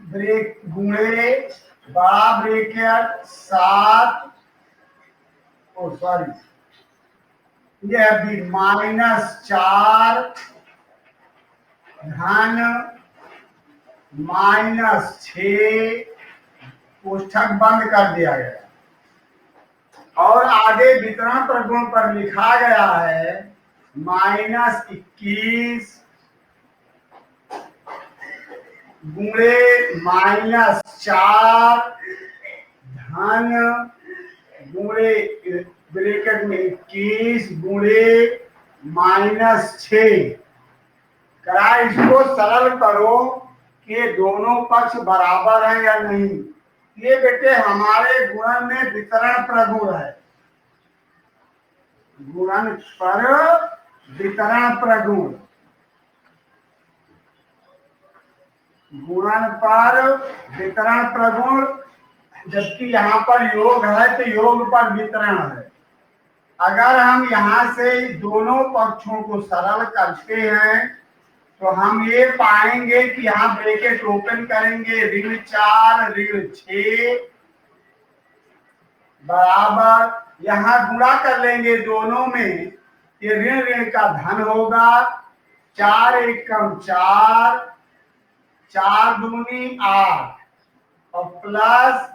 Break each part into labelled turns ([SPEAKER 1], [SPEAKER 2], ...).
[SPEAKER 1] Break गुणे बड़ा bracket 7 sorry ये अभी -4 धन -6 कोष्ठक बंद कर दिया गया और आगे वितरण प्रगुण पर लिखा गया है -21 गुणे -4 धन गुणे ब्रैकेट में 21 गुणे -6 करा। इसको सरल करो कि दोनों पक्ष बराबर हैं या नहीं। ये बेटे हमारे गुणन में वितरण प्रगुण है, गुणन पर वितरण प्रगुण, गुणन पर वितरण प्रगुण, जबकि यहाँ पर योग है तो योग पर वितरण है। अगर हम यहाँ से दोनों पक्षों को सरल करते हैं तो हम ये पाएंगे कि यहाँ ब्रैकेट ओपन करेंगे ऋण 4 ऋण 6 बराबर, यहाँ गुणा कर लेंगे दोनों में, ये ऋण ऋण का धन होगा 4 एकम 4 4 दूनी 8 और प्लस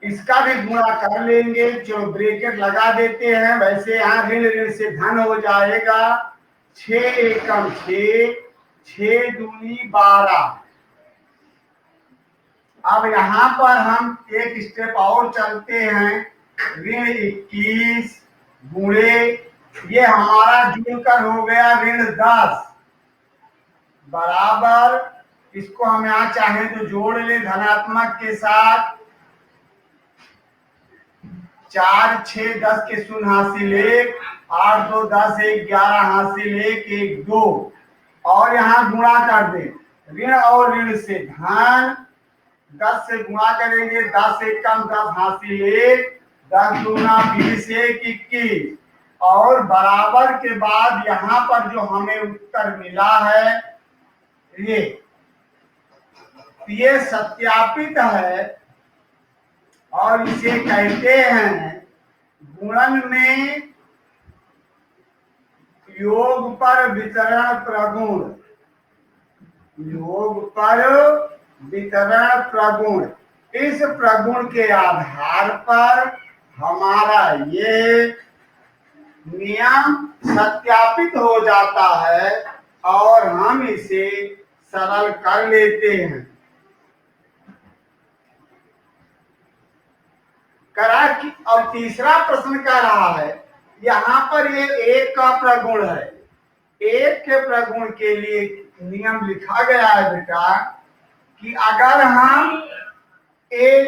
[SPEAKER 1] इसका भी गुणा कर लेंगे, जो ब्रैकेट लगा देते हैं वैसे यहाँ ऋण ऋण से धन हो जाएगा 6 एकम 6 6 दूनी 12। अब यहाँ पर हम एक स्टेप और चलते हैं, ऋण 21 गुणे ये हमारा जुड़कर हो गया ऋण 10 बराबर, इसको हम यहाँ चाहें तो जोड़ ले धनात्मक के साथ 4 6 10 के शून्य हासिल 1 8 2 10 1 11 हासिल 1 1 2 और यहाँ गुणा कर दे ऋण और ऋण से धन 10 से गुणा करेंगे 10 एकम 10 हासिल 1 10 दूना 20 1 21 और बराबर के बाद यहाँ पर जो हमें उत्तर मिला है ये सत्यापित है और इसे कहते हैं गुणन में योग पर वितरण प्रगुण, योग पर वितरण प्रगुण। इस प्रगुण के आधार पर हमारा ये नियम सत्यापित हो जाता है और हम इसे सरल कर लेते हैं। करा कि और तीसरा प्रश्न कह रहा है यहाँ पर ये एक का प्रगुण है, एक के प्रगुण के लिए नियम लिखा गया है बेटा कि अगर हम एक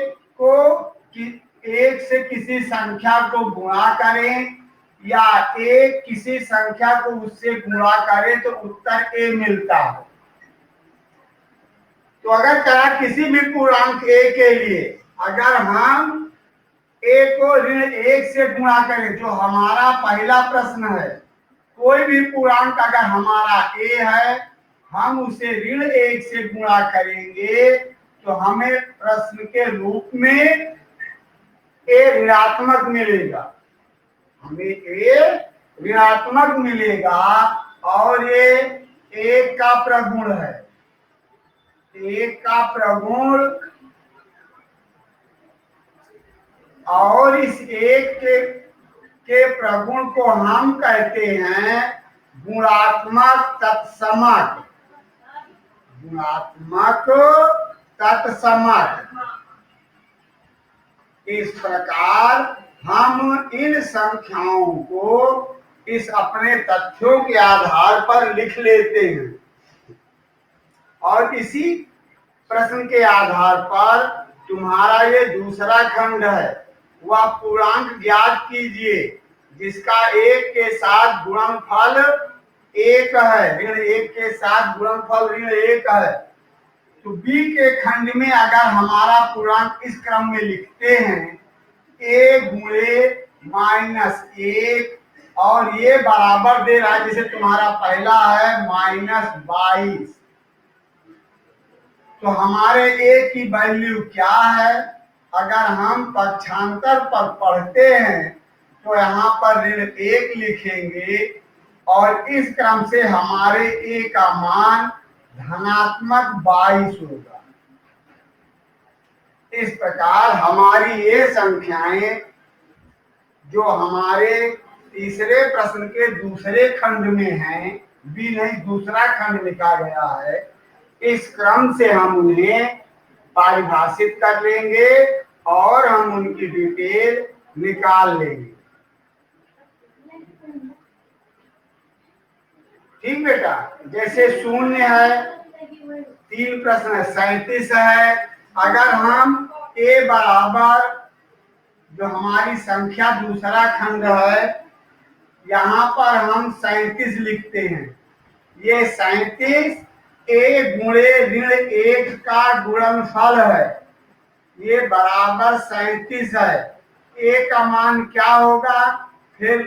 [SPEAKER 1] से किसी संख्या को गुणा करें या एक किसी संख्या को उससे गुणा करें तो उत्तर ए मिलता है। तो अगर करा किसी भी पूर्णांक ए के लिए अगर हम ए को ऋण 1 से गुणा करें, जो हमारा पहला प्रश्न है, कोई भी पूर्णांक अगर हमारा ए है हम उसे ऋण 1 से गुणा करेंगे तो हमें प्रश्न के रूप में ए ऋणात्मक मिलेगा, हमें ए ऋणात्मक मिलेगा और ये एक का प्रगुण है, एक का प्रगुण और इस एक के प्रगुण को हम कहते हैं गुणात्मक तत्समक, गुणात्मक तत्समक। इस प्रकार हम इन संख्याओं को इस अपने तथ्यों के आधार पर लिख लेते हैं और इसी प्रश्न के आधार पर तुम्हारा ये दूसरा खंड है वह पूर्णांक ज्ञात कीजिए जिसका एक के साथ गुणनफल 1 है, ऋण 1 के साथ गुणनफल ऋण 1 है। तो बी के खंड में अगर हमारा पूर्णांक इस क्रम में लिखते हैं a गुणे -1 और ये बराबर दे रहा है जैसे तुम्हारा पहला है -22, तो हमारे ए की वैल्यू क्या है? अगर हम पक्षांतर पर पढ़ते हैं तो यहाँ पर ऋण 1 लिखेंगे और इस क्रम से हमारे ए का मान धनात्मक 22 होगा। इस प्रकार हमारी ये संख्याएं जो हमारे तीसरे प्रश्न के दूसरे खंड में हैं, बी नहीं दूसरा खंड लिखा गया है, इस क्रम से हम उन्हें परिभाषित कर लेंगे और हम उनकी डिटेल निकाल लेंगे। ठीक बेटा, जैसे 0 है, 3 प्रश्न है, 37 है। अगर हम ए बराबर जो हमारी संख्या दूसरा खंड है, यहाँ पर हम 37 लिखते हैं। ये 37 ए गुणे ऋण 1 का गुणनफल है, ये बराबर 37 है। ए का मान क्या होगा? फिर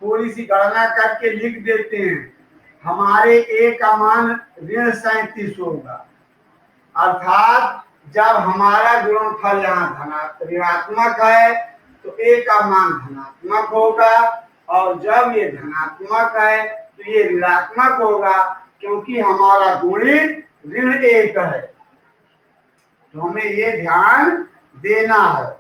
[SPEAKER 1] थोड़ी सी गणना करके लिख देते हैं। हमारे ए का मान ऋण 37 होगा, अर्थात जब हमारा गुणनफल यहाँ ऋणात्मक है तो ए का मान धनात्मक होगा, और जब ये धनात्मक है तो ये ऋणात्मक होगा, क्योंकि हमारा गुणित ऋण 1 है। तो हमें ये ध्यान देना है।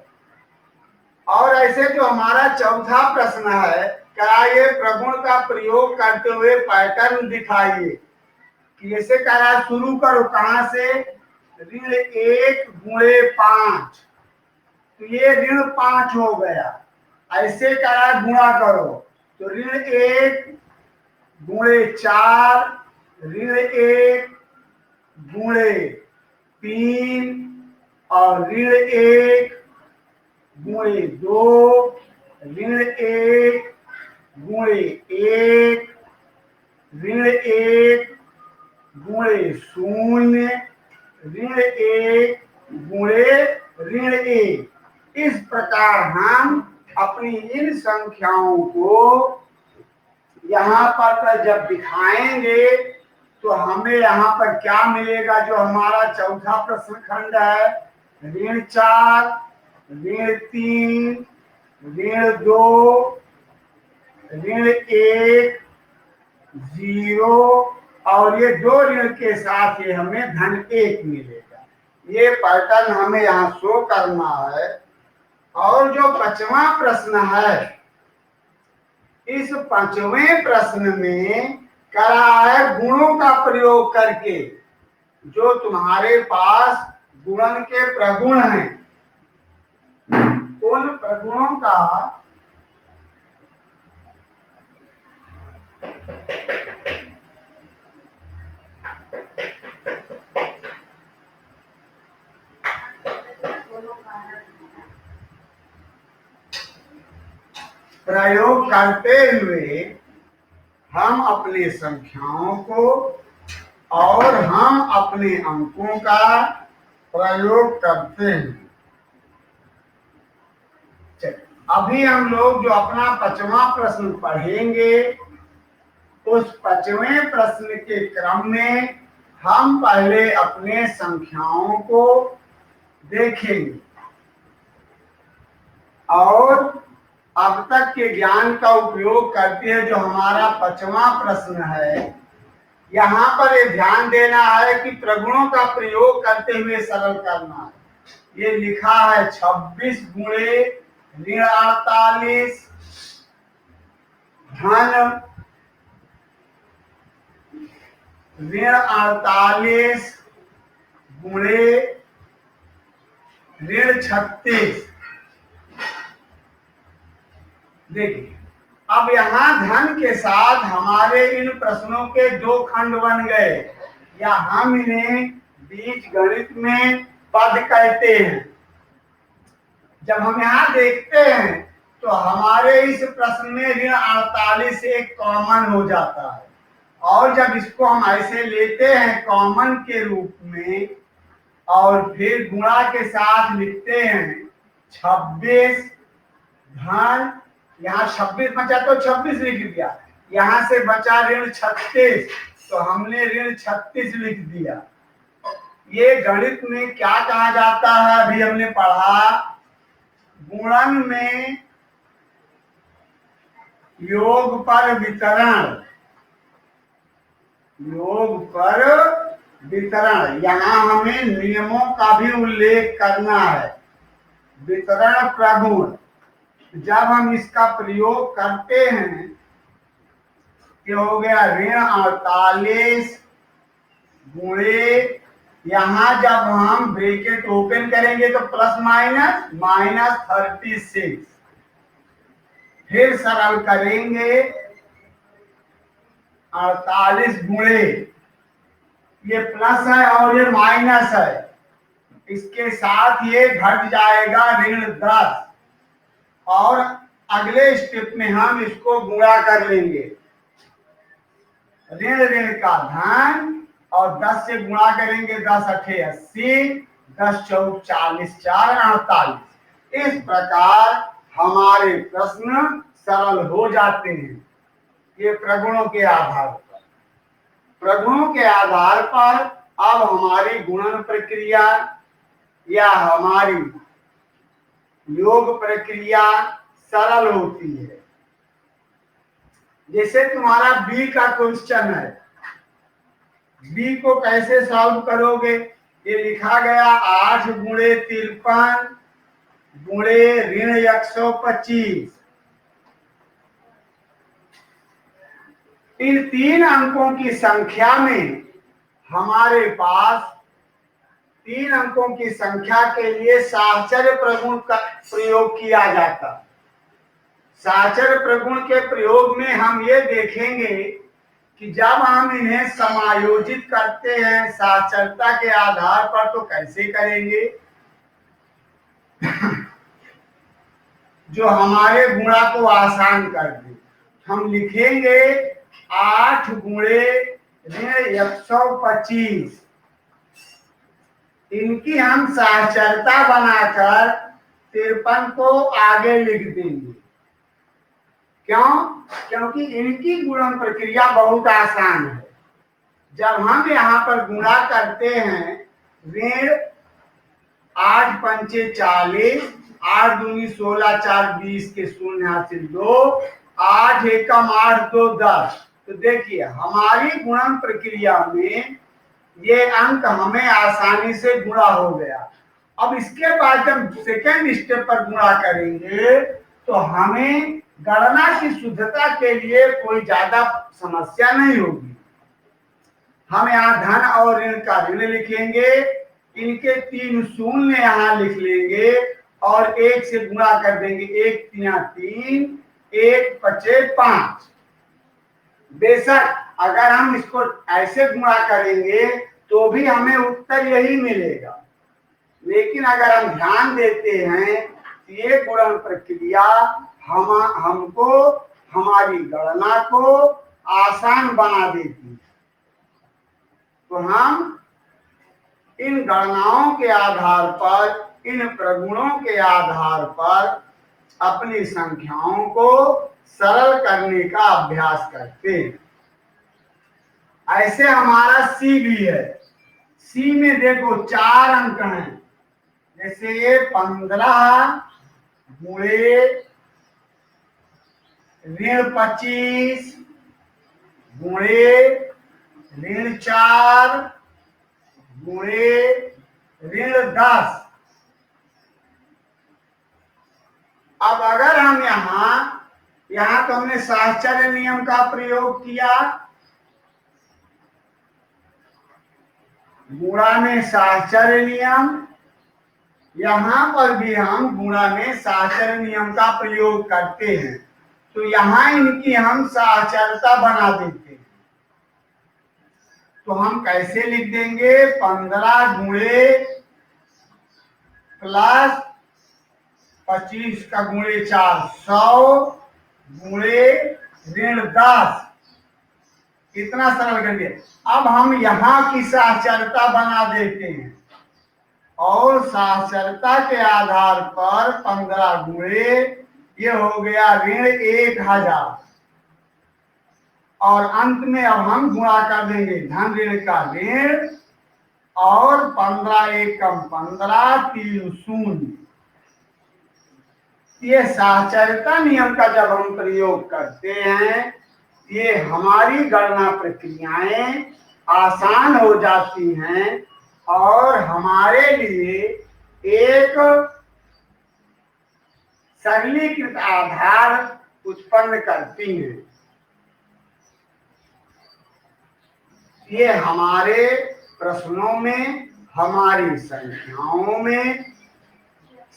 [SPEAKER 1] और ऐसे जो हमारा चौथा प्रश्न है, कराइए प्रगुण का प्रयोग करते हुए पैटर्न दिखाइए। कैसे करा? शुरू करो कहां से? ऋण 1 गुणे 5, तो ये ऋण 5 हो गया। ऐसे करा गुणा करो, तो ऋण 1 गुणे 4, ऋण 1 गुणे 3 और ऋण 1 गुणे 2, ऋण 1 गुणे 1, ऋण 1 गुणे 0, ऋण 1 गुणे ऋण 1। इस प्रकार हम अपनी इन संख्याओं को यहाँ पर जब दिखाएंगे तो हमें यहाँ पर क्या मिलेगा? जो हमारा चौथा प्रश्न खंड है, ऋण 4, ऋण 3, ऋण 2, ऋण 1, 0 और ये 2 ऋण के साथ ये हमें धन 1 मिलेगा। ये पैटर्न हमें यहाँ शो करना है। और जो 5वां प्रश्न है, इस 5वें प्रश्न में करा है गुणों का प्रयोग करके। जो तुम्हारे पास गुणन के प्रगुण हैं, उन प्रगुणों का प्रयोग करते हुए हम अपनी संख्याओं को और हम अपने अंकों का प्रयोग करते हैं। अभी हम लोग जो अपना 5वां प्रश्न पढ़ेंगे, उस 5वें प्रश्न के क्रम में हम पहले अपने संख्याओं को देखेंगे और अब तक के ज्ञान का उपयोग करते हैं। जो हमारा 5वां प्रश्न है, यहाँ पर ये ध्यान देना है कि प्रगुणों का प्रयोग करते हुए सरल करना है। ये लिखा है 26 गुणे ऋण 48 धन ऋण 48 गुणे ऋण 36। देखिए, अब यहाँ धन के साथ हमारे इन प्रश्नों के 2 खंड बन गए, या हम इन्हें बीज गणित में पद कहते हैं। जब हम यहाँ देखते हैं तो हमारे इस प्रश्न में ऋण 48 एक कॉमन हो जाता है, और जब इसको हम ऐसे लेते हैं कॉमन के रूप में और फिर गुणा के साथ लिखते हैं 26 धन, यहाँ 26 बचा तो 26 लिख दिया, यहाँ से बचा ऋण 36 तो हमने ऋण 36 लिख दिया। ये गणित में क्या कहा जाता है, अभी हमने पढ़ा, गुणन में योग पर वितरण, योग पर वितरण, यहाँ हमें नियमों का भी उल्लेख करना है। वितरण प्रगुण, जब हम इसका प्रयोग करते हैं, ये हो गया ऋण 48 गुणे, यहां जब हम ब्रैकेट ओपन करेंगे तो प्लस माइनस -36, फिर सरल करेंगे 48 गुणे, ये प्लस है और ये माइनस है, इसके साथ ये घट जाएगा ऋण 10, और अगले स्टेप में हम इसको गुणा कर लेंगे, ऋण ऋण का धन, और 10 से गुणा करेंगे, 10 अठे 80, 10 चौक 40, 4 48। इस प्रकार हमारे प्रश्न सरल हो जाते हैं। ये प्रगुणों के आधार पर, प्रगुणों के आधार पर अब हमारी गुणन प्रक्रिया या हमारी योग प्रक्रिया सरल होती है। जैसे तुम्हारा बी का क्वेश्चन है, बी को कैसे सॉल्व करोगे, ये लिखा गया 8 गुणे 53 गुणे ऋण 125। इन 3 अंकों की संख्या में हमारे पास 3 अंकों की संख्या के लिए साहचर्य प्रगुण का प्रयोग किया जाता। साहचर्य प्रगुण के प्रयोग में हम ये देखेंगे कि जब हम इन्हें समायोजित करते हैं साहचर्यता के आधार पर, तो कैसे करेंगे, जो हमारे गुणा को आसान कर दे। हम लिखेंगे 8 गुणे ऋण 125, इनकी हम साहचर्यता बनाकर 53 को आगे लिख देंगे। क्यों? क्योंकि इनकी गुणन प्रक्रिया बहुत आसान है। जब हम यहाँ पर गुणा करते हैं, ऋण 8 पंचे 40, 8 दूनी 16, 4 20 के शून्य हासिल 2, 8 एकम 8 2 10। तो देखिए हमारी गुणन प्रक्रिया में ये अंक हमें आसानी से गुणा हो गया। अब इसके बाद जब सेकेंड स्टेप पर गुणा करेंगे तो हमें गणना की शुद्धता के लिए कोई ज्यादा समस्या नहीं होगी। हम यहाँ धन और ऋण का ऋण लिखेंगे, इनके 3 शून्य यहाँ लिख लेंगे और 1 से गुणा कर देंगे, 1 3 3, 1 5 5। बेशक अगर हम इसको ऐसे गुणा करेंगे तो भी हमें उत्तर यही मिलेगा, लेकिन अगर हम ध्यान देते हैं ये गुणन प्रक्रिया हमको हमारी गणना को आसान बना देती है। तो हम इन गणनाओं के आधार पर, इन प्रगुणों के आधार पर अपनी संख्याओं को सरल करने का अभ्यास करते हैं। ऐसे हमारा सी भी है। सी में देखो 4 अंक हैं, जैसे ये 15 गुणे ऋण 25 गुणे ऋण 4 गुणे ऋण 10। अब अगर हम यहाँ तो हमने साहचर्य नियम का प्रयोग किया, गुणा में साहचर्य नियम, यहाँ पर भी हम गुणा में साहचर्य नियम का प्रयोग करते हैं। तो यहाँ इनकी हम साहचर्यता बना देते हैं। तो हम कैसे लिख देंगे, 15 गुणे प्लस 25 का गुणे 4 100 गुणे ऋण 10। कितना सरल कर दिया। अब हम यहाँ की साहचर्यता बना देते हैं और साहचर्यता के आधार पर 15 गुणे, ये हो गया ऋण 1000, और अंत में अब हम गुणा कर देंगे धन ऋण का ऋण और 15 एकम 15 3 शून्य। ये साहचर्यता नियम का जब हम प्रयोग करते हैं, ये हमारी गणना प्रक्रियाएं आसान हो जाती हैं और हमारे लिए एक सरलीकृत आधार उत्पन्न करती हैं। ये हमारे प्रश्नों में, हमारी संख्याओं में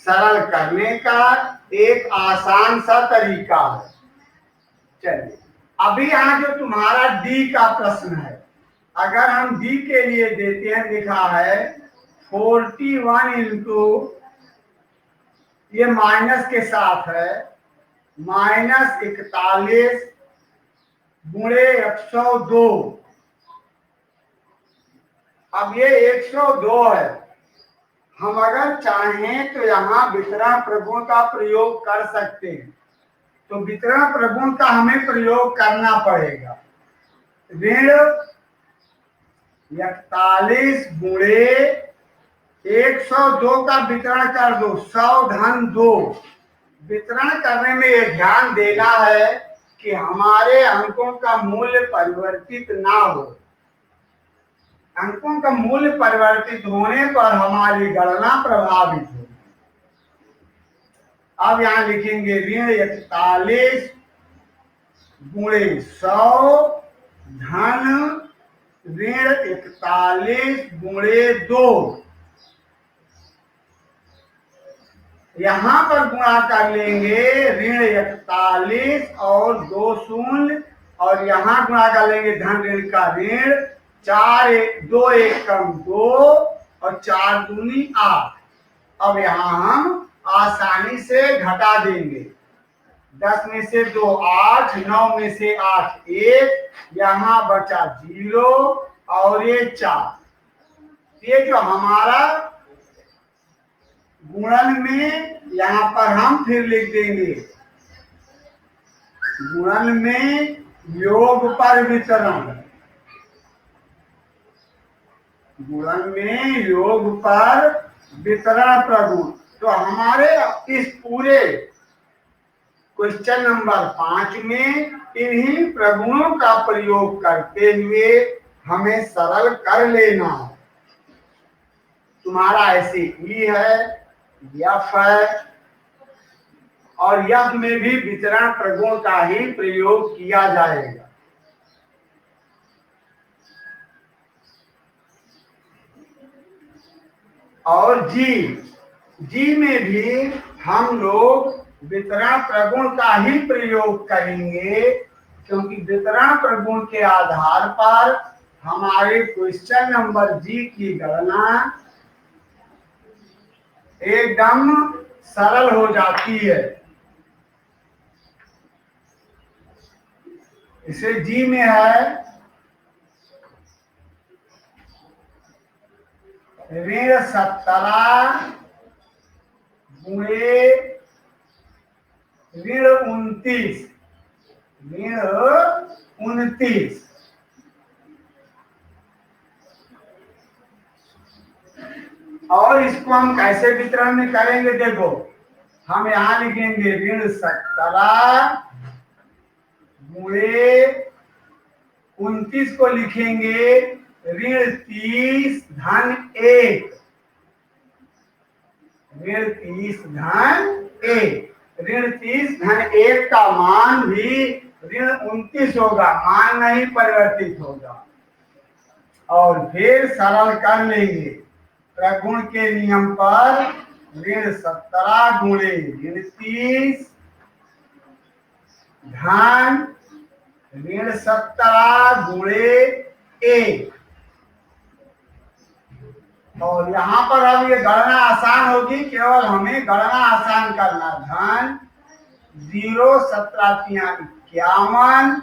[SPEAKER 1] सरल करने का एक आसान सा तरीका है। चलिए, अभी यहाँ जो तुम्हारा डी का प्रश्न है, अगर हम डी के लिए देते हैं, लिखा है 41 इंटू, ये माइनस के साथ है, -41 गुणे 102। अब ये 102 है। हम अगर चाहें तो यहाँ वितरण प्रगुण का प्रयोग कर सकते हैं, तो वितरण प्रगुण का हमें प्रयोग करना पड़ेगा। ऋण 41 गुणे 102 का वितरण कर दो, 100 धन 2। वितरण करने में ये ध्यान देना है कि हमारे अंकों का मूल्य परिवर्तित ना हो। अंकों का मूल्य परिवर्तित होने पर हमारी गणना प्रभावित होगी। अब यहां लिखेंगे ऋण 41 गुणे 100 धन ऋण 41 गुणे 2। यहां पर गुणा कर लेंगे ऋण 41 और 2 शून्य, और यहां गुणा कर लेंगे धन ऋण का ऋण, 2 एकम 2 और 4 दूनी 8। अब यहां हम आसानी से घटा देंगे। 10 में से 2 8, 9 में से 8 1, यहां बचा 0 और ये 4। ये जो हमारा गुणन में, यहां पर हम फिर लिख देंगे गुणन में योग पर वितरण, गुणन में योग पर वितरण प्रगुण। तो हमारे इस पूरे क्वेश्चन नंबर 5 में इन्हीं प्रगुणों का प्रयोग करते हुए हमें सरल कर लेना है। तुम्हारा ऐसे ई है, यफ है, और यफ में भी वितरण प्रगुण का ही प्रयोग किया जाएगा। और जी में भी हम लोग वितरण प्रगुण का ही प्रयोग करेंगे, क्योंकि वितरण प्रगुण के आधार पर हमारे क्वेश्चन नंबर जी की गणना एकदम सरल हो जाती है। इसे जी में है ऋण 17 गुणे ऋण 29, ऋण 29। और इसको हम कैसे वितरण में करेंगे, देखो हम यहां लिखेंगे ऋण 17 गुणे 29 को लिखेंगे ऋण 30 धन 1, ऋण 30 धन 1। ऋण 30 धन 1 का मान भी ऋण 29 होगा, मान नहीं परिवर्तित होगा। और फिर सरल कर लेंगे प्रगुण के नियम पर, ऋण 17 गुणे ऋण 30 धन ऋण 17 गुणे 1। और यहाँ पर अब ये गणना आसान होगी, केवल हमें गणना आसान करना। धन 0 17 तिया 51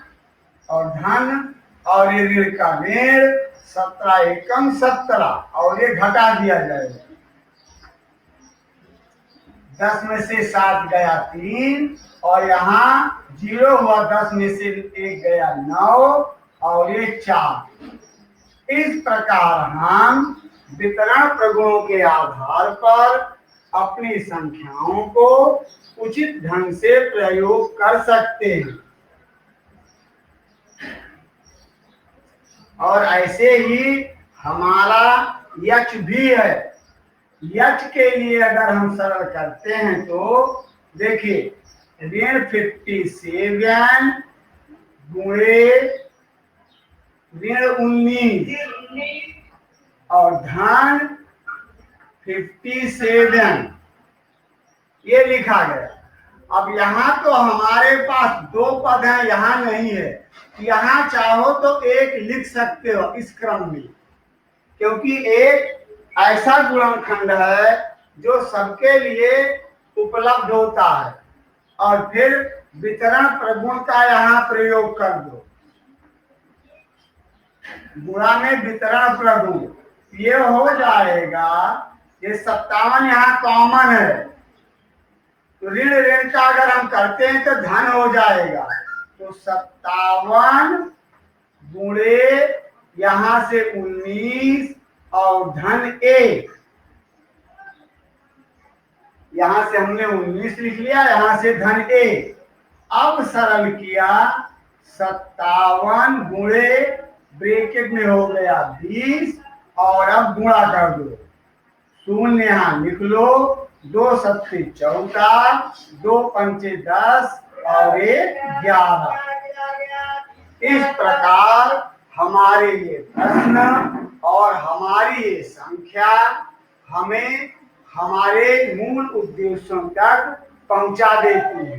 [SPEAKER 1] और धन और ये ऋण का ऋण 17 एकम 17 और ये घटा दिया जाएगा। 10 में से 7 गया 3 और यहाँ 0 हुआ, 10 में से 1 गया 9 और ये 4। इस प्रकार हम वितरण प्रगुणों के आधार पर अपनी संख्याओं को उचित ढंग से प्रयोग कर सकते हैं। और ऐसे ही हमारा यक्ष भी है। यक्ष के लिए अगर हम सरल करते हैं तो देखिए, ऋण 57 गुणे ऋण 19 और धन 57 ये लिखा गया। अब यहाँ तो हमारे पास दो पद हैं, यहाँ नहीं है। यहाँ चाहो तो एक लिख सकते हो इस क्रम में, क्योंकि एक ऐसा गुणनखंड है जो सबके लिए उपलब्ध होता है। और फिर वितरण प्रगुण का यहाँ प्रयोग कर दो, गुणा में वितरण प्रगुण, ये हो जाएगा। ये 57 यहाँ कॉमन है, तो ऋण ऋण का अगर हम करते हैं तो धन हो जाएगा। तो 57 गुणे यहाँ से 19 और धन 1, यहाँ से हमने 19 लिख लिया, यहाँ से धन 1। अब सरल किया, 57 गुणे ब्रैकेट में हो गया 20 और अब गुणा कर दो, शून्य यहाँ लिख लो, 2 सत्ते 14, 2 पंचे 10 और 1 11। इस प्रकार हमारे ये प्रश्न और हमारी ये संख्या हमें हमारे मूल उद्देश्यों तक पहुंचा देती है।